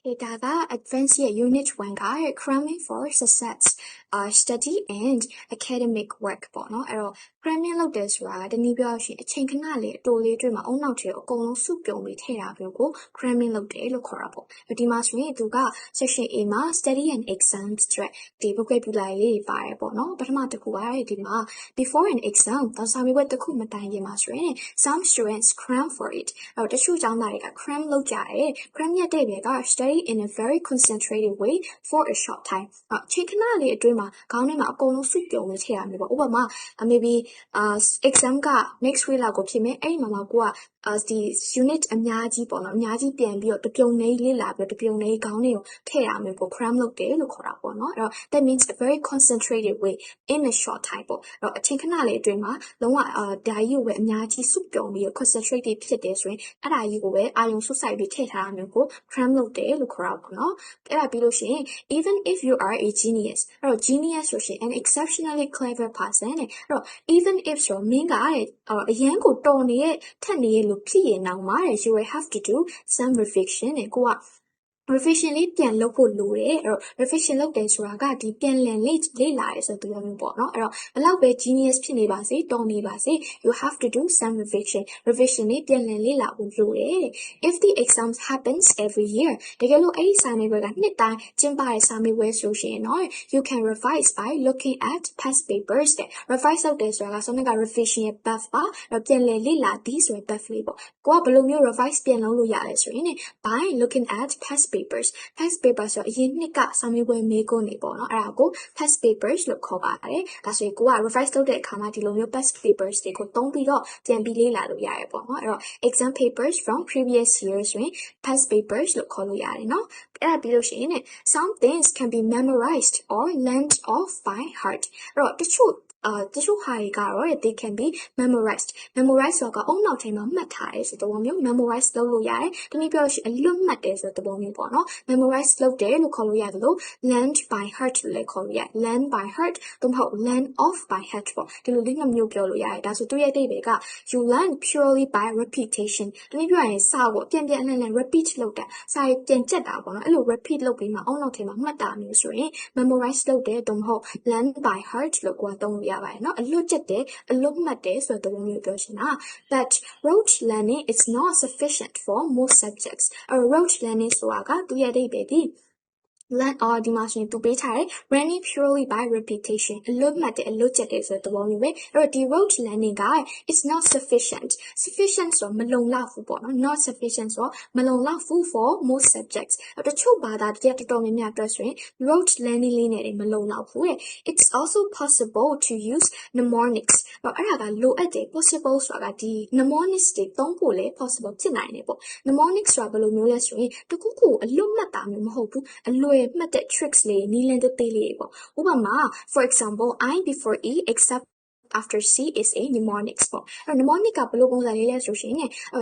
Daga advanced unit 1က cramming for success study and academic work ပေါ့နော်အဲ့တော့ cramming လုပ်တယ်ဆိုတာတနည်းပြောရရင်အချိန်ခဏလေးအတိုလေးတွေမှာအုံနောက်တွေအကုန်လုံးစုပြုံပြီးထည့်တာမျိုးကို cramming လုပ်တယ်လို့ခေါ်တာပေါ့ဒီမှာဆိုရင်သူက section A မှာ study and exams တဲ့ဒီ vocabulary လေးတွေပါတယ်ပေါ့နော်ပထမတစ်ခုကဒီမှာ before an exam တော့စာမေးပွဲတစ်ခုမတိုင်ခင်မှာဆိုရင် some students cram for it အဲ့တော့တချို့ကျောင်းသားတွေက cram လုပ်ကြတယ် cram ရဲ့တဲ့တွေက study in a very concentrated way for a short time အချိန်ခဏလေးအတွင်းမှာခေါင်းထဲမှာအကုန်လုံးစုပြုံနေထည့်ရမယ်ပေါ့ဥပမာ maybe exam က next week လောက်ကိုဖြစ်မယ်အဲ့ဒီမှာကိုကဒီ unit အများကြီးပေါ့နော်အများကြီးပြန်ပြီးတော့တပြုံနေလေးလာပြီးတော့တပြုံနေခေါင်းတွေကိုထည့်ရမယ်ကို cram လုပ်တယ်လို့ခေါ်တာပေါ့နော်အဲ့တော့ that means a very concentrated way in a short time ပေါ့အဲ့တော့အချိန်ခဏလေးအတွင်းမှာလုံးဝဒါကြီးကိုပဲအများကြီးစုပြုံပြီးတော့ concentrated ဖြစ်တယ်ဆိုရင်အဲ့ဒါကြီးကိုပဲအာရုံစုစိုက်ပြီးထည့်ထားရမယ်ကို cram လုပ်တယ်လို့ခေါ်တာပေါ့နော်အဲ့ဒါပြီးလို့ရှိရင် even if you are a genius အဲ့တော့ genius ဆိုရှင် an exceptionally clever person တဲ့အဲ့တော့ even if ဆိုမင်းကအရန်ကိုတော်နေတဲ့ထက်နေရလို့ဖြစ်ရင်တော့မှာ you will have to do some revision တဲ့ကိုကrevision လေးပြန်လုပ်ဖို့လိုတယ်အဲ့တော့ revision လုပ်တယ်ဆိုတာကဒီပြန်လည်လေ့လာရဲဆိုတဲ့မျိုးပေါ့နော်အဲ့တော့ဘလောက်ပဲ genius ဖြစ်နေပါစေတော်နေပါစေ you have to do some revision လေးပြန်လည်လေ့လာဖို့လိုတယ် if the exams happens every year တကယ်လို့အဲ့ဒီစာမေးပွဲကနှစ်တိုင်းကျင်းပတဲ့စာမေးပွဲဆိုရှင်နော် you can revise by looking at past papers တဲ့ revise လုပ်တယ်ဆိုတာကဆိုတော့က revision ရဲ့ buff ပါပြန်လည်လေ့လာသည်ဆိုတဲ့ buff လေးပေါ့ကိုကဘယ်လိုမျိုး revise ပြန်လုပ်လို့ရလဲဆိုရင် by looking at past papers ဆိုအရင်နှစ်ကစာမေးပွဲမေးခွန်းတွေပေါ့နော်အဲ့ဒါကို past papers လို့ခေါ်ပါတယ်ဒါဆိုရင်ကိုက revise လုပ်တဲ့အခါမှာဒီလိုမျိုး past papers တွေကိုသုံးပြီးတော့ပြန်ပြီးလေ့လာလို့ရတယ်ပေါ့နော်အဲ့တော့ exam papers from previous years ဆိုရင် past papers လို့ခေါ်လို့ရတယ်နော်အဲ့ဒါပြီးလို့ရှိရင် some things can be memorized or learned off by heart အဲ့တော့တချို့ဟာတွေကတော့ they can be memorized ဆိုတာကအုံနောက်ထဲမှာမှတ်ထားတယ်ဆိုတဲ့ပုံမျိုး memorize လုပ်လို့ရတယ်တနည်းပြောလို့ရှိရင်အလွတ်မှတ်တယ်ဆိုတဲ့ပုံမျိုးပေါ့နော် memorize လုပ်တယ်လို့ခေါ်လို့ရတယ်လို့ learned by heart လို့လည်းခေါ်လို့ရတယ် learn by heart သို့မဟုတ် learn off by heart ပေါ့ဒီလိုလေးနှစ်မျိုးပြောလို့ရတယ်ဒါဆိုသူရဲ့အဓိပ္ပာယ်က you learn purely by repetition တနည်းပြောရင်စာကိုပြန်ပြန်အလှန် repeat လုပ်တာစာရေးပြန်ကြက်တာပေါ့နော်အဲ့လို repeat လုပ်ပြီးမှအုံနောက်ထဲမှာမှတ်တာမျိုးဆိုရင် memorize လုပ်တယ်သို့မဟုတ် learn by heart လို့ကိုယ်သုံးလို့ရပါတယ်နော်အလွတ်ကျက်တယ်အလွတ်မှတ်တယ်ဆိုတဲ့ပုံမျိုးပြောချင်တာ but rote learning is not sufficient for most subjects rote learning ဆိုတာကသူရဲ့အဓိပ္ပာယ်ဒီlearn or ဒီမှာဆိုရင်သူပေးထားတယ် learning purely by repetition အလွတ်မှတ်တယ်အလွတ်ကျက်တယ်ဆိုတဲ့သဘောမျိုးပဲအဲ့တော့ဒီ rote learning က it's not sufficient ဆိုမလုံလောက်ဘူးပေါ့နော် not sufficient ဆိုမလုံလောက်ဘူး for most subjects တချို့ဘာသာတရားတော်တော်များများပြောဆိုရင် rote learning လေးနဲ့မလုံလောက်ဘူး it's also possible to use mnemonics အဲ့ဒါကလိုအပ်တယ် possible ဆိုတာကဒီ mnemonics တွေသုံးဖို့လည်း possible ဖြစ်နိုင်တယ်ပေါ့ mnemonics ဆိုတာဘယ်လိုမျိုးလဲဆိုရင်တခုခုအလွတ်မှတ်တာမျိုးမဟုတ်ဘူးအလွယ်မှတ်တဲ့ tricks လေးနည်းလမ်းသေးလေးပေါ့ဥပမာ for example I before E except after C is a mnemonics ပေါ့အဲ့ mnemonic ကဘယ်လိုပုံစံလေးလဲဆိုရှင်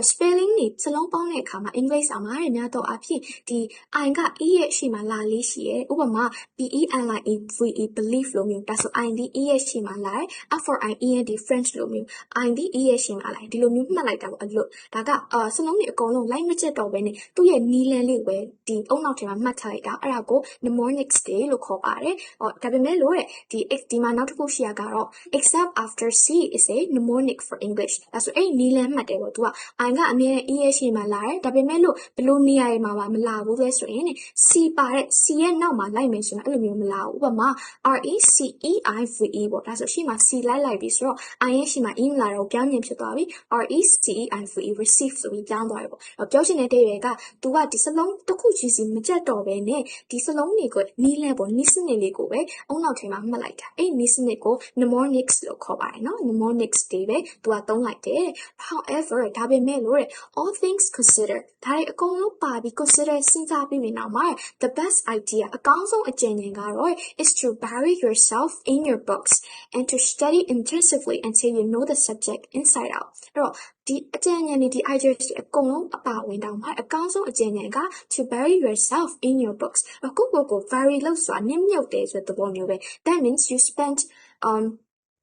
spelling တွေစလုံးပေါင်းတဲ့အခါမှာ English အမှားတွေများတော့အဖြစ်ဒီ I က E ရဲ့ရှေ့မှာလာလေးရှိရဲ့ဥပမာ BELIEVE believe လို့မျိုးဒါဆို I ဒီ E ရဲ့ရှေ့မှာလာ F for I END French လို့မျိုး I ဒီ E ရဲ့ရှေ့မှာလာဒီလိုမျိုးမှတ်လိုက်တာပေါ့အလွတ်ဒါကစလုံးတွေအကုန်လုံး line မကျက်တော့ဘဲနဲ့သူ့ရဲ့နီးလန်းလေးပဲဒီအုံနောက်ထဲမှာမှတ်ထားလိုက်တာအဲ့ဒါကို mnemonics တွေလို့ခေါ်ပါတယ်ဒါပေမဲ့လို့ဒီမှာနောက်တစ်ခုရှိရကတော့ except after C is a mnemonic for English ဒါဆိုအဲ့နီးလန်းမှတ်တယ်ပေါ့သူက I ကအမြဲ E ရဲ့ရှေ့မှာလာတယ်ဒါပေမဲ့လို့ဘလို့နေရာတွေမှာမလာဘူးလဲဆိုရင် C ပါတဲ့ C ရဲ့နောက်မှာလိုက်မယ်ဆိုရင်အဲ့လိုမျိုးမလာဘူးဥပမာ RECEIVE ပေါ့ဒါဆိုရှေ့မှာ C လိုက်ပြီဆိုတော့ I ရဲ့ရှေ့မှာ E မလာတော့ပြောင်းပြန်ဖြစ်သွားပြီ RECEIVE receive ဆိုပြီးပြောင်းသွားတယ်ပေါ့ပြောချင်တဲ့တဲ့ကသူကဒီစလုံးတစ်ခုချင်းစီမကြက်တော့ဘဲနဲ့ဒီစလုံးတွေကိုနီးလန်းပေါ့နီးစနစ်လေးကိုပဲအုံနောက်ထဲမှာမှတ်လိုက်တာအဲ့နီးစနစ်ကို mnemonics လို့ခေါ်ပါတယ်နော် mnemonics တွေပဲသူကသုံးလိုက်တယ် however ဒါပေမဲ့လို့ all things consider ဒါတွေအကုန်လုံးပါပြီး consider စဉ်းစားပြီးပြီနောက်မှာ the best idea အကောင်းဆုံးအကြံဉာဏ်ကတော့ is to bury yourself in your books and to study intensively until you know the subject inside out အဲ့တော့ဒီအကြံဉာဏ်တွေဒီ ideas တွေအကုန်လုံးအပါဝင်တောင်မှာအကောင်းဆုံးအကြံဉာဏ်က to bury yourself in your books ကို bury လို့ဆိုတာနစ်မြုပ်တယ်ဆိုတဲ့သဘောမျိုးပဲ that means you spend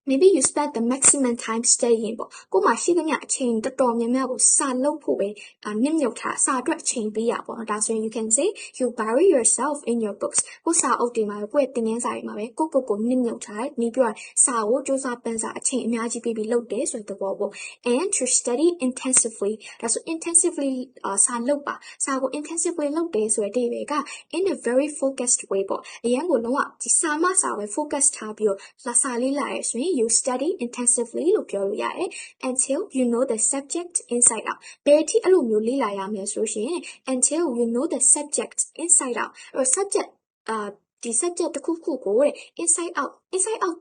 maybe you spend the maximum time studying ပေါ့ကိုမှရှိသမျှအချိန်တော်တော်များများကိုစာလုပ်ဖို့ပဲနင့်မြုပ်ထားစာအတွက်အချိန်ပေးရပေါ့နော်ဒါဆိုရင် you can say you bury yourself in your books ကိုစာအုပ်တွေမှာပဲကိုယ့်ရဲ့သင်ခန်းစာတွေမှာပဲကိုနင့်မြုပ်ထားတယ်နေပြီးတော့စာကိုစူးစမ်းပန်းစားအချိန်အများကြီးပေးပြီးလုပ်တယ်ဆိုတဲ့သဘောပေါ့ and to study intensively ဒါဆို intensively စာလုပ်ပါစာကို intensively လုပ်တယ်ဆိုတဲ့အဓိပ္ပာယ်က in a very focused way ပေါ့အရင်ကိုလုံးဝဒီစာမစာပဲ focus ထားပြီးတော့စာလေးလာရဲဆိုရင်you study intensively လို့ပြောလို့ရတယ် until you know the subject inside out ဘယ်အထိအဲ့လိုမျိုးလေ့လာရမလဲဆိုရှင် until you know the subject inside out အဲ့ subject ဒီ subject တစ်ခုခုကိုတဲ့ inside out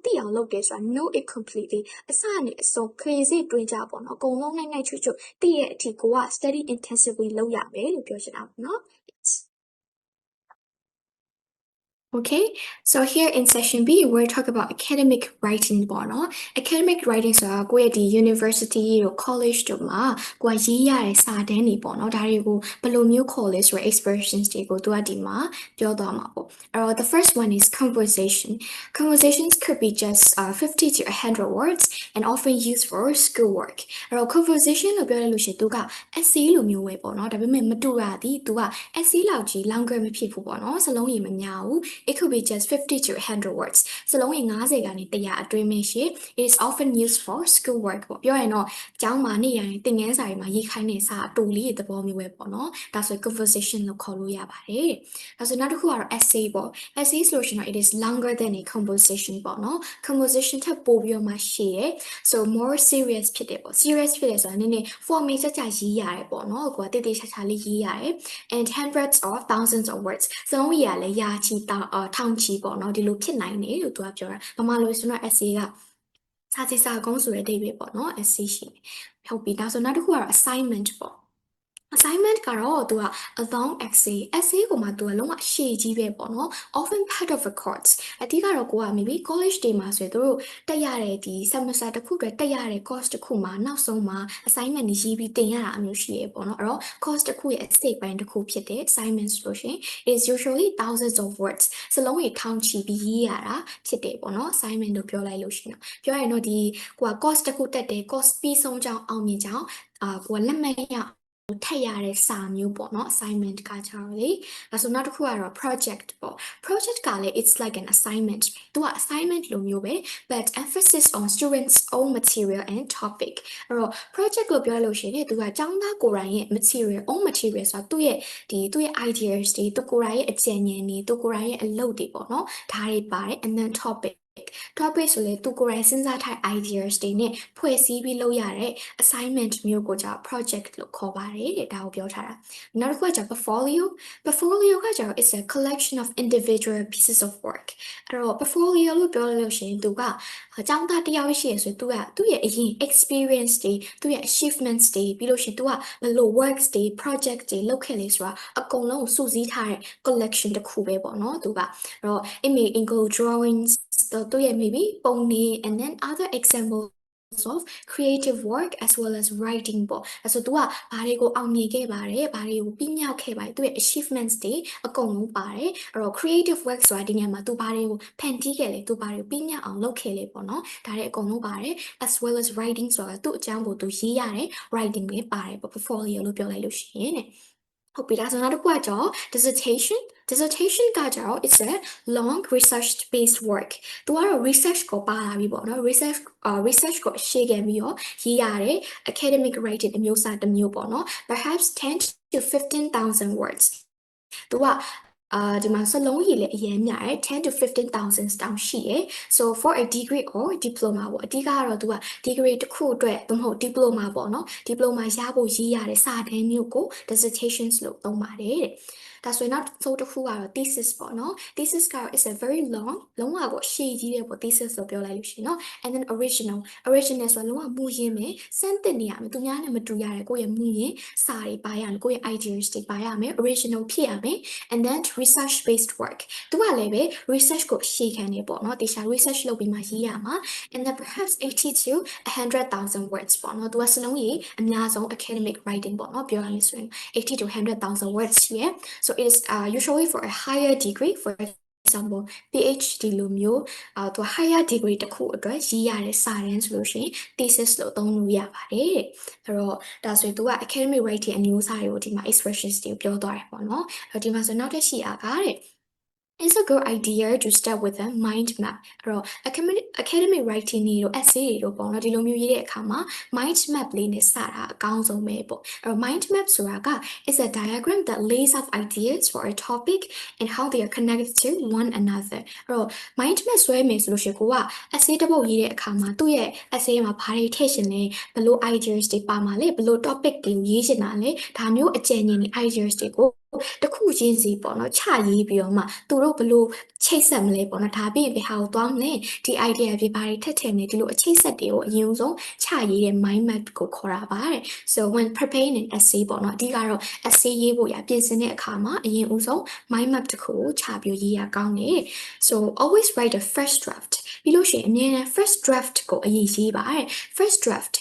သိအောင်လုပ်တယ်ဆိုတာ know it completely အစကနေအဆုံး crazy တွင်းကြပေါ့နော်အကုန်လုံးနိုင်ချွတ်သိရဲ့အထိကိုက study intensively လုပ်ရမယ်လို့ပြောချင်တာပေါ့နော် Okay, so here in session B, we're talking about academic writing ပေါ့နော် academic writing ဆိုတာကိုယ့်ရဲ့ဒီ university တို့ college တို့မှာကိုယ်ရေးရတဲ့စာတမ်းတွေပေါ့နော်ဒါတွေကိုဘယ်လိုမျိုးခေါ်လဲဆိုတဲ့ expressions တွေကိုသူကဒီမှာပြောသွားမှာပေါ့အဲ့တော့ the first one is conversation conversations could be just 50 to 100 words and often used for schoolwork အဲ့တော့ conversation လို့ပြောရလို့ရှိရင်သူက essay လိုမျိုးပဲပေါ့နော်ဒါပေမဲ့မတူတာဒီသူက essay လောက်ကြီး longer မဖြစ်ဘူးပေါ့နော်စလုံးရေမများဘူး it could be just 50 to 100 words စလုံးရေ90ကနေ100အတွင်းမရှိ it is often used for schoolwork ပေါ့ပြောရင်တော့ကျောင်းမှာနေရရင်သင်ခန်းစာတွေမှာရေးခိုင်းတဲ့စာအတူလေးသဘောမျိုးပဲပေါ့နော်ဒါဆို conversation လို့ခေါ်လို့ရပါတယ်ဒါဆိုနောက်တစ်ခုကတော့ essay ပေါ့ essay ဆိုလို့ရှိရင်တော့ it is longer than a conversation ပေါ့နော် conversation ထပ်ပိုပြီးတော့မှရှည်တယ် so more serious ဖြစ်တယ်ပေါ့ serious ဖြစ်တယ်ဆိုတာနည်းနည်း format ကြရေးရတယ်ပေါ့နော်ကိုကတိတိကျကျလေးရေးရတယ် and hundreds or thousands of words စလုံးကြီးကလည်းရာချီထောင်ချီပေါ့နော်ဒီလိုဖြစ်နိုင်တယ်လို့သူကပြောတာဘာမှလို့ဆိုတော့ essay ကစာစီစာကုန်းဆိုတဲ့အဓိပ္ပာယ်ပေါ့နော် essay ရှိတယ်ဟုတ်ပြီဒါဆိုနောက်တစ်ခုကတော့ assignment ပေါ့ assignment ကတော့သူက a long essay ကိုမှသူကလုံးဝရှည်ကြီးပဲပေါ့နော် often part of a course အတိကတော့ကိုက maybe college တွေမှာဆိုရင်သူတို့တက်ရတဲ့ဒီ semester တစ်ခုအတွက်တက်ရတဲ့ course တစ်ခုမှာနောက်ဆုံးမှာ assignment တွေရေးပြီးတင်ရတာအမျိုးရှိရပေါ့နော်အဲ့တော့ course တစ်ခုရဲ့အစိတ်ပိုင်းတစ်ခုဖြစ်တဲ့ assignment ဆိုလို့ရှိရင် is usually thousands of words စလုံးတွေထောင်ချီပြီးရေးရတာဖြစ်တယ်ပေါ့နော် assignment လို့ပြောလိုက်လို့ရှိရင်ပြောရရင်တော့ဒီကိုက course တစ်ခုတက်တယ် course ပြီးဆုံးကြောင်းအောင်မြင်ကြောင်းကိုကလက်မှတ်ရထည့်ရတဲ့စာမျိုးပေါ့နော် assignment ကကြတော့လေဒါဆိုနောက်တစ်ခုကတော့ project ပေါ့ project ကလည်း it's like an assignment သူက assignment လိုမျိုးပဲ but emphasis on students own material and topic အဲ့တော့ project လို့ပြောလို့ရှိရင်သူကကျောင်းသားကိုယ်တိုင်ရဲ့ material own material ဆိုတာသူ့ရဲ့ ideas တွေသူကိုယ်တိုင်ရဲ့အကြံဉာဏ်တွေသူကိုယ်တိုင်ရဲ့အလုပ်တွေပေါ့နော်ဒါတွေပါတယ် and then topic ဆိုလေသူကိုယ်တိုင်စဉ်းစားထား ideas တွေနဲ့ဖွဲ့စည်းပြီးလုပ်ရတဲ့ assignment မျိုးကိုကြာ project လို့ခေါ်ပါတယ်တဲ့ဒါကိုပြောထားတာနောက်တစ်ခုကကြာ portfolio ကကြာ is a collection of individual pieces of work အဲ့တော့ portfolio လို့ပြောလို့ရှိရင်သူကအကြောင်းသားတစ်ယောက်ရှိရဆိုသူကသူ့ရဲ့အရင် experience တွေသူ့ရဲ့ achievements တွေပြီးလို့ရှိရင်သူကဘယ်လို works တွေ project တွေလုပ်ခဲ့လဲဆိုတာအကုန်လုံးကိုစုစည်းထားတဲ့ collection တစ်ခုပဲပေါ့နော်သူကအဲ့တော့ it may include drawings သူရဲ့ maybe ပုံနေ and then other examples of creative work as well as writing ပေါ့အဲဆို तू ကဘာတွေကိုအောင်မြင်ခဲ့ပါတယ်ဘာတွေကိုပြီးမြောက်ခဲ့ပါတယ်သူရဲ့ achievements တွေအကုန်လုံးပါတယ်အဲ့တော့ creative work ဆိုတာဒီနေရာမှာ तू ဘာတွေကိုဖန်တီးခဲ့လဲ तू ဘာတွေကိုပြီးမြောက်အောင်လုပ်ခဲ့လဲပေါ့နော်ဒါတွေအကုန်လုံးပါတယ် as well as writing ဆိုတာသူ့အကြောင်းကို तू ရေးရတယ် writing ပဲပါတယ်ပေါ့ portfolio လို့ပြောလိုက်လို့ရှိရင်တဲ့ဟုတ်ပြီဒါဆိုနောက်တစ်ခုကကြော dissertation ကကြော it's a long research based work သူကတော့ research ကိုပါလာပြီပေါ့နော် research ကိုရှေ့ခဲ့ပြီးတော့ရေးရတယ် academic writing အမျိုးအစားတစ်မျိုးပေါ့နော် perhaps 10 to 15,000 words သူကဒီမှာစလုံးရည်လည်းအရင်များတယ်10 to 15,000 တောင်ရှိရယ် so for a degree or diploma ပေါ့အဓိကကတော့သူက degree တစ်ခုအတွက်သို့မဟုတ် diploma ပေါ့နော် diploma ရဖို့ရေးရတဲ့စာတမ်းမျိုးကို dissertations လို့သုံးပါတယ်တဲ့ဒါဆိုရင်နောက်ဆုံးတစ်ခုကတော့ thesis ပေါ့နော် thesis ကတော့ is a very long လုံးဝကိုရှည်ကြီးတဲ့ပေါ့ thesis လို့ပြောလိုက်လို့ရှိရင်နော် and then original ဆိုတာလုံးဝမူရင်းပဲစမ်းသစ်နေရမယ်သူများနဲ့မတူရတဲ့ကိုယ့်ရဲ့မူရင်းစာတွေပါရမယ်ကိုယ့်ရဲ့ ideas တွေပါရမယ် original ဖြစ်ရမယ် and then research based work သူကလည်းပဲ research ကိုရှေ့ခံနေပေါ့နော်တေချာ research လုပ်ပြီးမှရေးရမှာ and then perhaps 80 to 100,000 words ပေါ့နော်သူကစလုံးကြီးအများဆုံး academic writing ပေါ့နော်ပြောရမယ်ဆိုရင်80 to 100,000 words ရှိရယ် so it is usually for a higher degree for example PhD လိုမျိုးသူ higher degree တစ်ခုအတွက်ရေးရတဲ့စာတမ်းဆိုလို့ရှိရင် thesis လို့သုံးလို့ရပါတယ်တဲ့အဲ့တော့ဒါဆိုရင်သူက academic writing အမျိုးအစားတွေကိုဒီမှာ expressions တွေကိုပြောသွားတယ်ပေါ့နော်အဲ့တော့ဒီမှာဆိုနောက်တစ်ရှိအားကတဲ့It's a good idea to start with a mind map အဲ့တော့ academic writing တွေတို့ essay တွေတို့ပေါ့နော်ဒီလိုမျိုးရေးတဲ့အခါမှာ mind map လေးနဲ့စတာအကောင်းဆုံးပဲပေါ့အဲ့တော့ mind map ဆိုတာက is a diagram that lays out ideas for a topic and how they are connected to one another အဲ့တော့ mind map ဆွဲမယ်ဆိုလို့ရှိရင်ကိုက essay တစ်ပုဒ်ရေးတဲ့အခါမှာသူ့ရဲ့ essay မှာဘာတွေထည့်ရှင်လဲဘယ်လို ideas တွေပါမှာလဲဘယ်လို topic တွေရေးချင်တာလဲဒါမျိုးအကြံဉာဏ်တွေ ideas တွေကိုတခုချင်းစီပေါ့နော်ချရေးပြီးတော့မှသူတို့ဘလို့ချိတ်ဆက်မလဲပေါ့နော်ဒါပြီးရင်ဘယ်ဟာကိုသွားမလဲဒီ idea ပြဘာတွေထက်ထည့်မလဲဒီလိုအချိတ်ဆက်တွေကိုအရင်ဆုံးချရေးတဲ့ mind map ကိုခေါ်တာပါတဲ့ so when preparing an essay ပေါ့နော်အဓိကတော့ essay ရေးဖို့ရပြင်ဆင်တဲ့အခါမှာအရင်ဦးဆုံး mind map တစ်ခုကိုချပြီးရေးရကောင်းတယ် so always write a first draft ပြီးလို့ရှိရင်အမြဲတမ်း first draft ကိုအရင်ရေးပါတဲ့ first draft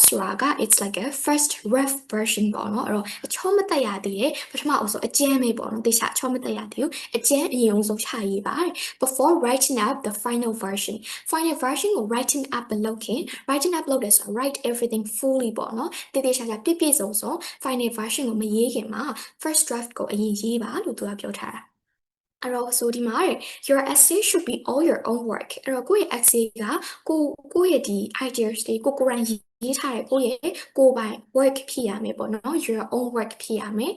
ဆိုတာက it's like a first rough version ပေါ့နော်အဲ့တော့အချောမတက်ရသေးတယ်ပထမအဆုံးအကျဉ်းပဲပေါ့နော်တေချာအချောမတက်ရသေးဘူးအကျဉ်းအရင်ဆုံးချရေးပါ before writing up the final version ကို writing up လုပ်ခင် writing up လုပ်တယ်ဆို write everything fully ပေါ့နော်တေတေချာချာပြည့်ပြည့်စုံစုံ final version ကိုမရေးခင်မှာ first draft ကိုအရင်ရေးပါလို့သူကပြောထားတာအဲ့တော့ဆိုဒီမှာ your essay should be all your own work အဲ့တော့ကိုယ့်ရဲ့ essay ကကိုယ့်ရဲ့ဒီ ideas တွေကိုယ်တိုင်ရေးထားတဲ့ကိုယ့်ရဲ့ကိုယ်ပိုင် work ဖြစ်ရမယ်ပေါ့နော် your own work ဖြစ်ရမယ်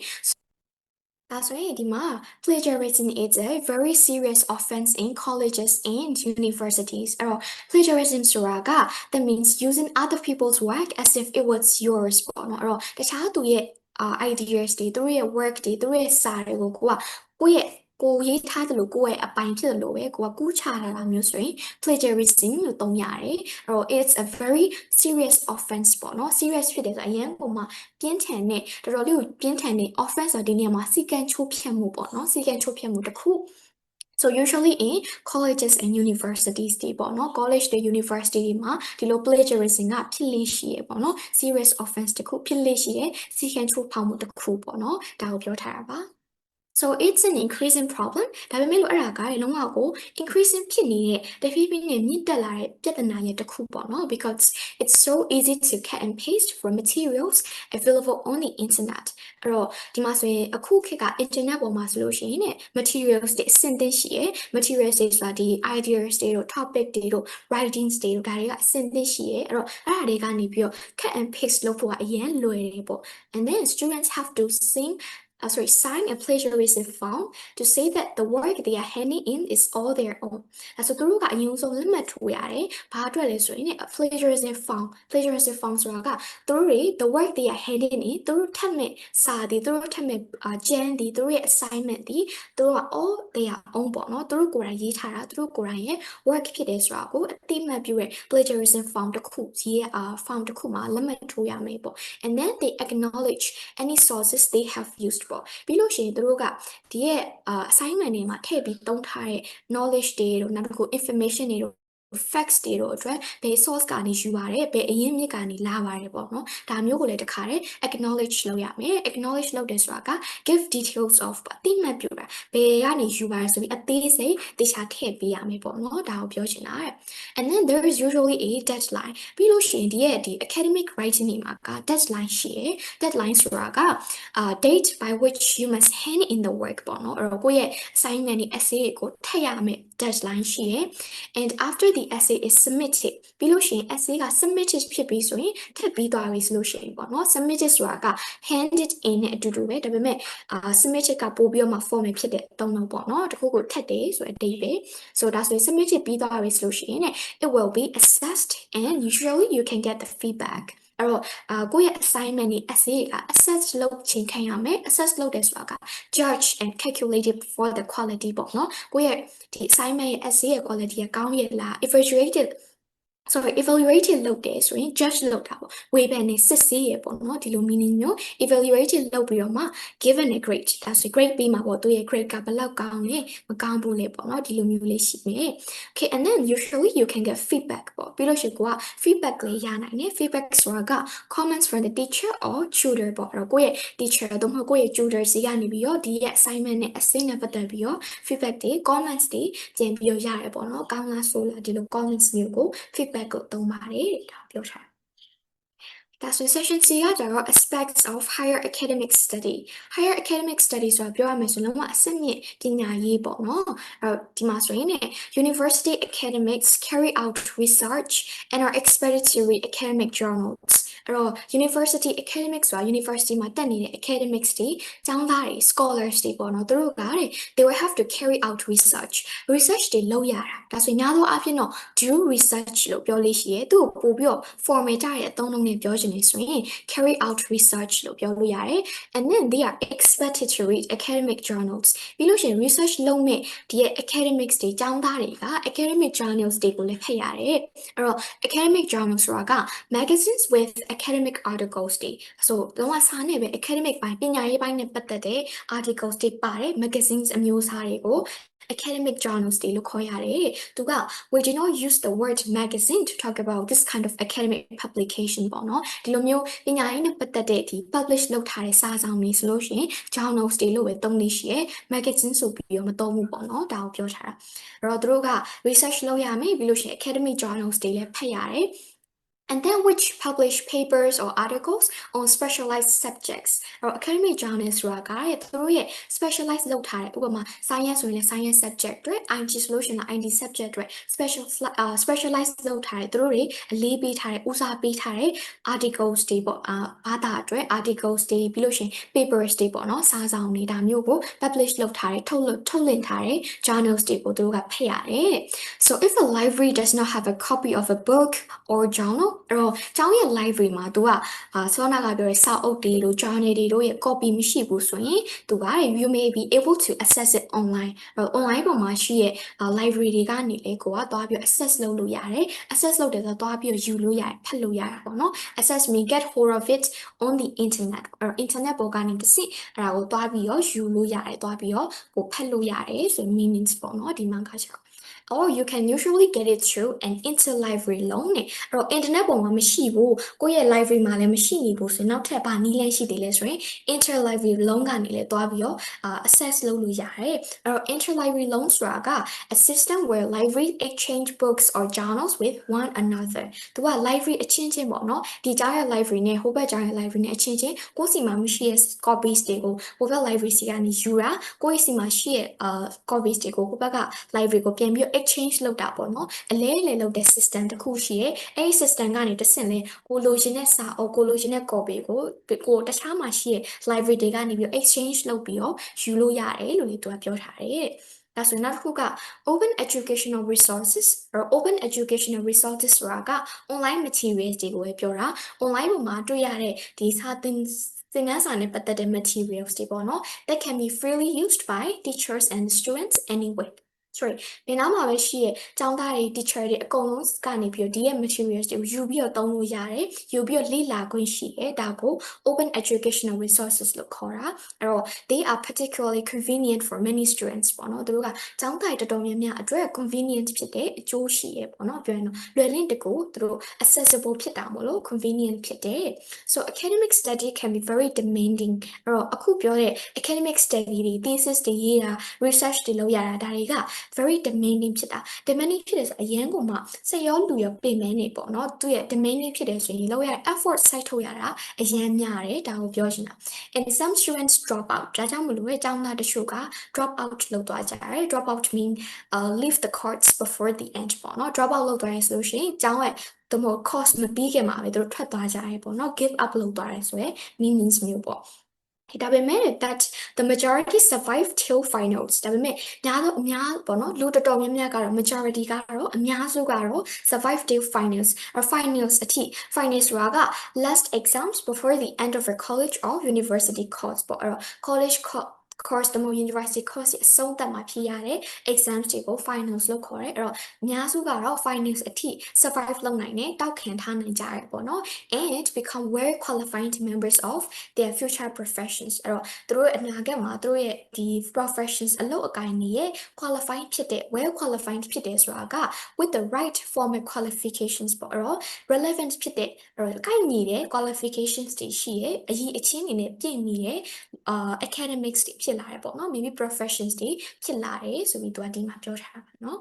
ဒါဆိုရင်ဒီမှာ plagiarism is a very serious offense in colleges and universities အဲ့တော့ plagiarism ဆိုတာက that means using other people's work as if it was yours ပေါ့နော်အဲ့တော့တခြားသူရဲ့ideas တွေသူတို့ရဲ့ work တွေသူတို့ရဲ့စာတွေကိုကိုယ့်ရဲ့ကိုရေးထားတယ်လို့ကိုယ့်ရဲ့အပိုင်ဖြစ်တယ်လို့ပဲကိုကကူးချထားတာမျိုးဆိုရင် plagiarism လို့သုံးရတယ်အဲ့တော့ it's a very serious offense ပေါ့နော် serious ဖြစ်တယ်ဆိုအရင်ပုံမှာပြင်းထန်တဲ့တော်တော်လေးကိုပြင်းထန်တဲ့ offense ဆိုဒီနေရာမှာစီကံချိုးဖျက်မှုပေါ့နော်စီကံချိုးဖျက်မှုတစ်ခု So usually in colleges and universities တွေပေါ့နော် college တွေ university တွေမှာဒီလို plagiarism ကဖြစ်လေ့ရှိရပေါ့နော် serious offense တစ်ခုဖြစ်လေ့ရှိရစီကံချိုးဖောက်မှုတစ်ခုပေါ့နော်ဒါကိုပြောထားတာပါ So it's an increasing problem ဒါပေမဲ့လို့အဲ့ဒါကလုံးဝကို increasing ဖြစ်နေတဲ့တဖြည်းဖြည်းနဲ့မြင့်တက်လာတဲ့ပြဿနာရဲ့တစ်ခုပေါ့နော် because it's so easy to cut and paste from materials available on the internet အဲ့တော့ဒီမှာဆိုရင်အခုခေတ်က internet ပေါ်မှာဆိုလို့ရှိရင်ね materials တွေအဆင့်သင့်ရှိရယ် materials တွေဆိုတာဒီ ideas တွေတို့ topic တွေတို့ writings တွေတို့ဒါတွေကအဆင့်သင့်ရှိရယ်အဲ့တော့အဲ့ဒါတွေကနေပြီးတော့ cut and paste လုပ်ဖို့ကအရင်လွယ်တယ်ပေါ့ and then students have to sign a plagiarism form to say that the work they are handing in is all their own. ဒါဆိုသူတို့ကအရင်ဆုံးလက်မှတ်ထိုးရတယ်။ဘာအတွက်လဲဆိုရင် plagiarism form ဆိုတာကသူတို့တွေ the work they are handing in သူတို့ထပ်မဲ့စာဒီသူတို့ထပ်မဲ့ကျန်းဒီသူတို့ရဲ့ assignment ဒီသူတို့က all their own ပေါ့နော်သူတို့ကိုယ်တိုင်ရေးထားတာသူတို့ကိုယ်တိုင်ရဲ့ work ဖြစ်တယ်ဆိုတာကိုအတိအမှတ်ပြုတဲ့ plagiarism form တစ်ခုရေး form တစ်ခုမှာလက်မှတ်ထိုးရမယ်ပေါ့ and then they acknowledge any sources they have used ပေါ့ပြီးလို့ရှိရင်သူတို့ကဒီရဲ့ assignment တွေမှာထည့်ပြီးသုံးထားတဲ့ knowledge တွေတို့နောက်တစ်ခု information တွေတို့ facts တွေတို့အတွက်ဘယ် source ကနေယူပါတယ်ဘယ်အရင်းမြစ်ကနေလာပါတယ်ပေါ့နော်ဒါမျိုးကိုလည်းတခါတည်း acknowledge လုပ်ရမယ် acknowledge လုပ်တယ်ဆိုတာက give details of အတိအမှတ်ပြုတာဘယ်ကနေယူပါတယ်ဆိုပြီးအသေးစိတ်တခြားထည့်ပေးရမယ်ပေါ့နော်ဒါကိုပြောချင်တာတဲ့ and then there is usually a deadline ပြီးလို့ရှိရင်ဒီရဲ့ academic writing တွေမှာက deadline ရှိရယ် deadline ဆိုတာကdate by which you must hand in the work ပေါ့နော်အဲ့တော့ကိုယ့်ရဲ့ assignment တွေ essay တွေကိုထည့်ရမယ် deadline ရှိရယ် and after the essay is submitted ပြီးလို့ရှိရင် essay က submitted ဖြစ်ပြီးဆိုရင်ထည့်ပြီးသွားပြီဆိုလို့ရှိရင်ပေါ့နော် submitted ဆိုတာက handed in နဲ့အတူတူပဲဒါပေမဲ့submitted ကပို့ပြီးတော့မှ formal ဖြစ်တဲ့သုံးလုံးပေါ့နော်တခုခုထည့်တယ်ဆိုတဲ့အဓိပ္ပာယ် so ဒါဆိုရင် submitted ပြီးသွားပြီဆိုလို့ရှိရင် it will be assessed and usually you can get the feedback အဲ့တော့ကိုယ့်ရဲ့ assignment တွေ essay က assess လုပ်ခြင်းခံရမယ် assess လုပ်တယ်ဆိုတာက judge and calculated for the quality ပေါ့နော်ကိုယ့်ရဲ့ဒီ assignment ရဲ့ essay ရဲ့ quality ကကောင်းရဲ့လား evaluated sorry evaluated လုပ်တယ်ဆိုရင် judge လုပ်တာပေါ့ဝေဖန်နေစစ်ဆေးရပေါ့နော်ဒီလို meaning မျိုး evaluated လုပ်ပြီးတော့မှ given a grade ဒါဆို grade ပေးမှာပေါ့သူရဲ့ grade ကဘယ်လောက်ကောင်းလဲမကောင်းဘူးလေပေါ့နော်ဒီလိုမျိုးလေးရှိမယ် okay and then usually you can get feedback ပေါ့ပြီးလို့ရှိရင်ကိုက feedback လေးရနိုင်တယ် feedback ဆိုတာက comments from the teacher or tutor ပေါ့အဲ့တော့ကိုယ့်ရဲ့ teacher တို့မဟုတ်ကိုယ့်ရဲ့ tutor စီကနေပြီးတော့ဒီရဲ့ assignment နဲ့ essay နဲ့ပတ်သက်ပြီးတော့ feedback တွေ comments တွေပြန်ပြီးတော့ရတယ်ပေါ့နော်ကောင်းလားဆိုးလားဒီလို comments မျိုးကို feedback ကိုသုံးပါတယ်ဒါပြောထားဒါဆို session C ကကြတော့ aspects of higher academic study higher academic study ဆိုတာပြောရမယ်ဆိုလုံးဝအဆင့်မြင့်ပညာရေးပေါ့နော်ဒီမှာဆိုရင် university academics carry out research and are expected to read academic journals အဲ့တော့ university academics ဆိုတာ university မှာတက်နေတဲ့ academics တွေကျောင်းသားတွေ scholars တွေပေါ့နော်သူတို့ကတဲ့ they will have to carry out research တွေလုပ်ရတာဒါဆိုရင်များသောအားဖြင့်တော့ do research လို့ပြောလို့ရှိရဲသူ့ကိုပို့ပြီးတော့ formal ကြတဲ့အသုံးအနှုန်းနဲ့ပြောချင်တယ်ဆိုရင် carry out research လို့ပြောလို့ရတယ် and then they are expected to read academic journals ပြီးလို့ရှိရင် research လုပ်မဲ့ဒီရဲ့ academics တွေကျောင်းသားတွေက academic journals တွေကိုလည်းဖတ်ရတယ်အဲ့တော့ academic journals ဆိုတာက magazines with academic articles တွေဆိုလုံးဝစာနဲ့ပဲ academic ပိုင်းပညာရေးပိုင်းနဲ့ပတ်သက်တဲ့ articles တွေပါတယ် magazines အမျိုးအစားတွေကို academic journals တွေလို့ခေါ်ရတယ်သူက we do not use the word magazine to talk about this kind of academic publication ပေါ့နော်ဒီလိုမျိုးပညာရေးနဲ့ပတ်သက်တဲ့ဒီ publish လုပ်ထားတဲ့စာဆောင်တွေဆိုလို့ရှိရင် journals တွေလို့ပဲသုံးလို့ရှိရဲ magazine ဆိုပြီးတော့မသုံးဘူးပေါ့နော်ဒါကိုပြောထားတာအဲ့တော့သူတို့က research လုပ်ရမယ်ပြီးလို့ရှိရင် academic journals တွေလည်းဖတ်ရတယ် and then which publish papers or articles on specialized subjects အဲ့တော့ academic journals ဆိုတာကသူတို့ရဲ့ specialized လုပ်ထားတဲ့ဥပမာ science ဆိုရင်လည်း science subject တွေ IT solution က IT subject တွေ specialized လုပ်ထားတဲ့သူတို့တွေအလေးပေးထားတဲ့ဦးစားပေးထားတဲ့ articles တွေပေါ့ဘာသာအတွက် articles တွေပြီးလို့ရှိရင် papers တွေပေါ့နော်စာဆောင်တွေဒါမျိုးကို publish လုပ်ထားတဲ့ထုတ်လွှင့်ထားတဲ့ journals တွေကိုသူတို့ကဖတ်ရတယ် so if a library does not have a copy of a book or journal အဲ့တော့ကျောင်းရဲ့ library မှာသူကဆောနာကပြောတဲ့စာအုပ်တွေလို့ journal တွေတို့ရဲ့ copy မရှိဘူးဆိုရင်သူက you may be able to access it online အဲ့တော့ online ပေါ်မှာရှိရဲ့ library တွေကနေလေကိုကသွားပြီး access လုပ်လို့ရတယ် access လုပ်တယ်ဆိုတော့သွားပြီးယူလို့ရတယ်ဖတ်လို့ရတယ်ပေါ့နော် access mean get hold of it on the internet အဲ့တော့ internet ပေါ်ကနေတစ်ဆင့်အဲ့ဒါကိုသွားပြီးယူလို့ရတယ်သွားပြီးကိုဖတ်လို့ရတယ်ဆို meanings ပေါ့နော်ဒီမှာကကျတော့or you can usually get it through an interlibrary loan နဲ့အဲ့တော့ internet ပေါ်မှာမရှိဘူးကိုယ့်ရဲ့ library မှာလည်းမရှိနေဘူးဆိုရင်နောက်ထပ်ဘာနည်းလမ်းရှိသေးလဲဆိုရင် interlibrary loan ကနေလည်းတွားပြီးaccess လုပ်လို့ရတယ်အဲ့တော့ interlibrary loan ဆိုတာက a system where library exchange books or journals with one another သူက library အချင်းချင်းပေါ့နော်ဒီကြားရဲ့ library နဲ့ဟိုဘက်ကြားရဲ့ library နဲ့အချင်းချင်းကိုယ့်စီမှာမရှိရဲ့ copies တွေကိုဟိုဘက် library စီကနေယူတာကိုယ့်စီမှာရှိရဲ့copies တွေကိုဟိုဘက်က library ကိုပြန်ပြီး exchange လုပ်တာပေါ့နော်အလဲလဲလုပ်တဲ့ system တစ်ခုရှိရဲအဲ့ဒီ system ကနေတစ်ဆင့်လဲကိုလိုချင်တဲ့စာအုပ်ကိုလိုချင်တဲ့ copy ကိုတခြားမှာရှိရဲ့ library တွေကနေပြီး exchange လုပ်ပြီးယူလို့ရတယ်လို့လေသူကပြောထားတယ်ဒါဆိုနောက်တစ်ခုက open educational resources or open educational resources ဆိုတာက online materials တွေကိုပဲပြောတာ online ပေါ်မှာတွေ့ရတဲ့ဒီစာသင်ခန်းစာနဲ့ပတ်သက်တဲ့ materials တွေပေါ့နော် that can be freely used by teachers and students anyway sorry ဒီနောက်မှာပဲရှိရဲ့ကျောင်းသားတွေ teacher တွေအကုန်လုံးကနေပြီးဒီရဲ့ materials တွေကိုယူပြီးသုံးလို့ရတယ်ယူပြီးလေ့လာခွင့်ရှိရဲ့ဒါကို open educational resources လို့ခေါ်တာအဲ့တော့ they are particularly convenient for many students ပေါ့နော်သူတို့ကကျောင်းသားတွေတော်တော်များများအတွက် convenient ဖြစ်တဲ့အကျိုးရှိရဲ့ပေါ့နော်ပြောရင်တော့လွယ်လင့်တကူသူတို့ accessible ဖြစ်တာမို့လို့ convenient ဖြစ်တယ် so academic study can be very demanding အဲ့တော့အခုပြောတဲ့ academic study တွေ thesis တွေရေးတာ research တွေလုပ်ရတာဒါတွေက very demanding ဖြစ်တာ demanding ဖြစ်တယ်ဆိုအရင်ကမှစိတ်ရောလူရောပြင်မဲနေပေါ့နော်သူရဲ့ demanding ဖြစ်တယ်ဆိုရင်လောက်ရ effort စိုက်ထုတ်ရတာအရင်များတယ်ဒါကိုပြောချင်တာ and some students drop out ဒါကြောင့်မလို့ရဲ့အကြောင်းသားတချို့က drop out လုပ်သွားကြတယ် drop out mean leave the course before the end ပေါ့နော် drop out လုပ်သွားရဆိုလို့ရှိရင်အကြောင်းရဲ့တမို့ course မပြီးခင်မှာပဲသူတို့ထွက်သွားကြတယ်ပေါ့နော် give up လုပ်သွားတယ်ဆိုရင် meanings မျိုးပေါ့ဒါပေမဲ့ that the majority survive till finals ဒါပေမဲ့ညာတော့အများပေါ့နော်လူတော်တော်များများကတော့ majority ကတော့အများစုကတော့ survive till finals or finals အထိ finals ဆိုတာက last exams before the end of a college or university course ပေါ့အဲ့တော့ course တမို့ university course ရဲ့အဆုံးသတ်မှာဖြစ်ရတဲ့ exams တွေကို finals လို့ခေါ်တယ်အဲ့တော့အများစုကတော့ finals အထိ survive လုပ်နိုင်တယ်တောက်ခံထားနိုင်ကြရတယ်ပေါ့နော် and become very qualified members of their future professions အဲ့တော့သူတို့အနာဂတ်မှာသူတို့ရဲ့ဒီ professions အလုပ်အကိုင်တွေရဲ့ qualified ဖြစ်တဲ့ well qualified ဖြစ်တယ်ဆိုတာက with the right formal qualifications ပေါ့အဲ့တော့ relevant ဖြစ်တဲ့အဲ့တော့ကိုက်ညီတဲ့ qualifications တွေရှိရဲ့အရေးအချင်းတွေနဲ့ပြည့်မီတဲ့ academics တွေဖြစ်လာတယ်ပေါ့နော် maybe professions တွေဖြစ်လာတယ်ဆိုပြီးသူကဒီမှာပြောထားတာပါနော်